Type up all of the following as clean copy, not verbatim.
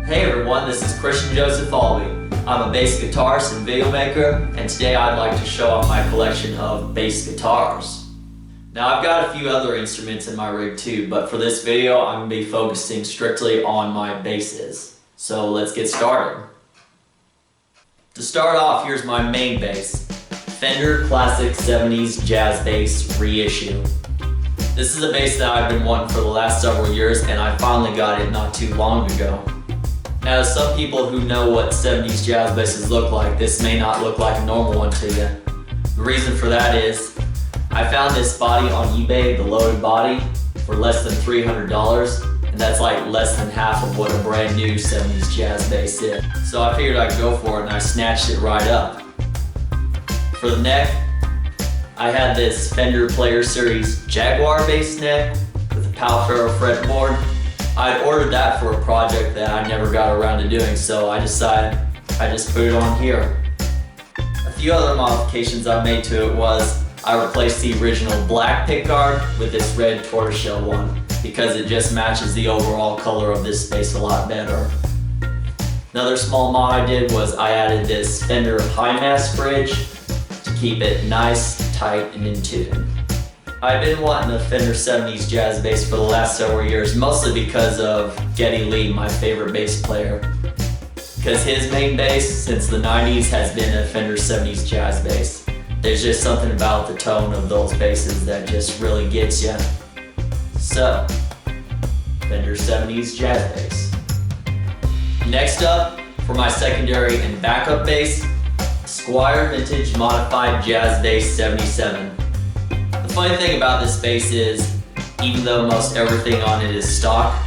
Hey everyone, this is Christian Joseph Albee. I'm a bass guitarist and video maker, and today I'd like to show off my collection of bass guitars. Now I've got a few other instruments in my rig too, but for this video I'm going to be focusing strictly on my basses. So let's get started. To start off, here's my main bass, Fender Classic 70s Jazz Bass Reissue. This is a bass that I've been wanting for the last several years, and I finally got it not too long ago. Now, some people who know what 70s jazz basses look like, this may not look like a normal one to you. The reason for that is, I found this body on eBay, the loaded body, for less than $300, and that's like less than half of what a brand new 70s jazz bass is. So I figured I'd go for it, and I snatched it right up. For the neck, I had this Fender Player Series Jaguar bass neck with a Pal-Ferro fretboard. I'd ordered that for a project that I never got around to doing, so I decided I just put it on here. A few other modifications I made to it was I replaced the original black pickguard with this red tortoiseshell one because it just matches the overall color of this bass a lot better. Another small mod I did was I added this Fender high mass bridge to keep it nice, tight, and in tune. I've been wanting a Fender 70s jazz bass for the last several years, mostly because of Geddy Lee, my favorite bass player. Because his main bass since the 90s has been a Fender 70s jazz bass. There's just something about the tone of those basses that just really gets you. So, Fender 70s jazz bass. Next up, for my secondary and backup bass, Squier Vintage Modified Jazz Bass 77. The funny thing about this bass is, even though most everything on it is stock,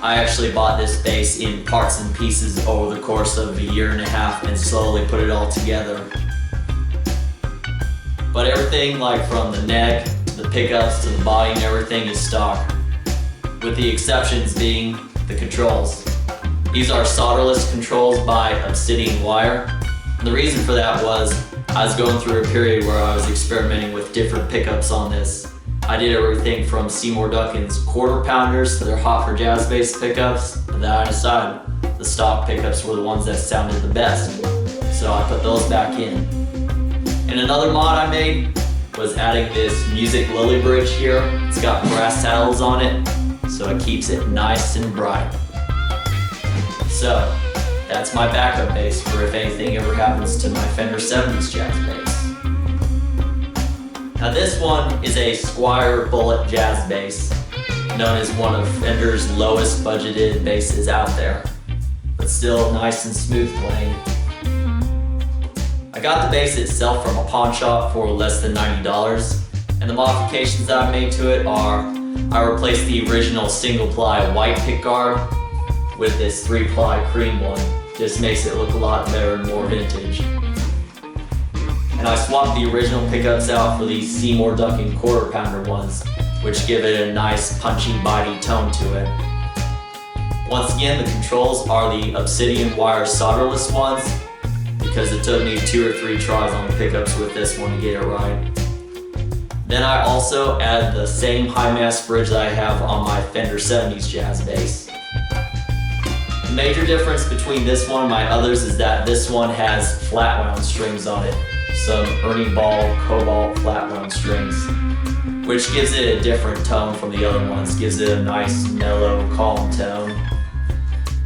I actually bought this bass in parts and pieces over the course of a year and a half and slowly put it all together. But everything, like from the neck, to the pickups, to the body and everything is stock, with the exceptions being the controls. These are solderless controls by Obsidian wire. And the reason for that was I was going through a period where I was experimenting with different pickups on this. I did everything from Seymour Duncan's quarter pounders to their Hot for Jazz bass pickups, but then I decided the stock pickups were the ones that sounded the best. So I put those back in. And another mod I made was adding this Music Lily bridge here. It's got brass saddles on it, so it keeps it nice and bright. So, that's my backup bass for if anything ever happens to my Fender 70s jazz bass. Now this one is a Squier Bullet jazz bass, known as one of Fender's lowest budgeted basses out there, but still nice and smooth playing. I got the bass itself from a pawn shop for less than $90, and the modifications that I made to it are I replaced the original single-ply white pickguard with this 3-ply cream one. Just makes it look a lot better and more vintage. And I swapped the original pickups out for these Seymour Duncan quarter pounder ones, which give it a nice punchy bitey tone to it. Once again, the controls are the Obsidian wire solderless ones, because it took me 2 or 3 tries on the pickups with this one to get it right. Then I also added the same high mass bridge that I have on my Fender 70s jazz bass. The major difference between this one and my others is that this one has flat wound strings on it. Some Ernie Ball Cobalt flat wound strings, which gives it a different tone from the other ones, gives it a nice mellow calm tone.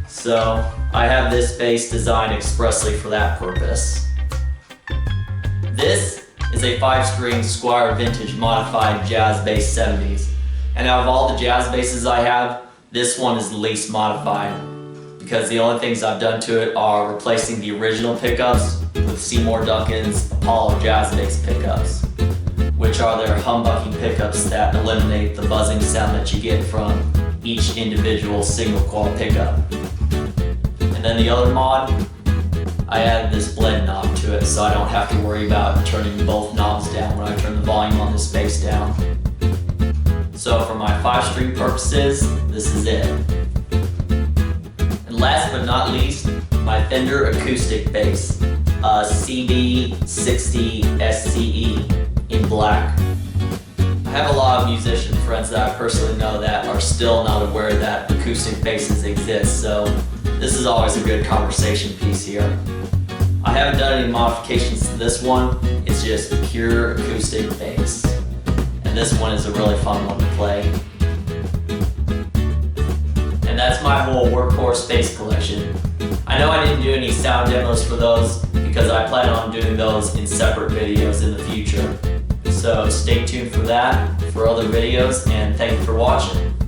So I have this bass designed expressly for that purpose. This is a 5-string Squier Vintage Modified Jazz Bass 70s, and out of all the jazz basses I have, this one is the least modified, because the only things I've done to it are replacing the original pickups with Seymour Duncan's Apollo jazz bass pickups, which are their humbucking pickups that eliminate the buzzing sound that you get from each individual single coil pickup. And then the other mod, I added this blend knob to it so I don't have to worry about turning both knobs down when I turn the volume on this bass down. So for my 5-string purposes, this is it. And last but not least, my Fender acoustic bass, a CB60 SCE in black. I have a lot of musician friends that I personally know that are still not aware that acoustic basses exist, so this This is always a good conversation piece here. I haven't done any modifications to this one, it's just pure acoustic bass. And this one is a really fun one to play. And that's my whole workhorse bass collection. I know I didn't do any sound demos for those because I plan on doing those in separate videos in the future. So stay tuned for that, for other videos, and thank you for watching.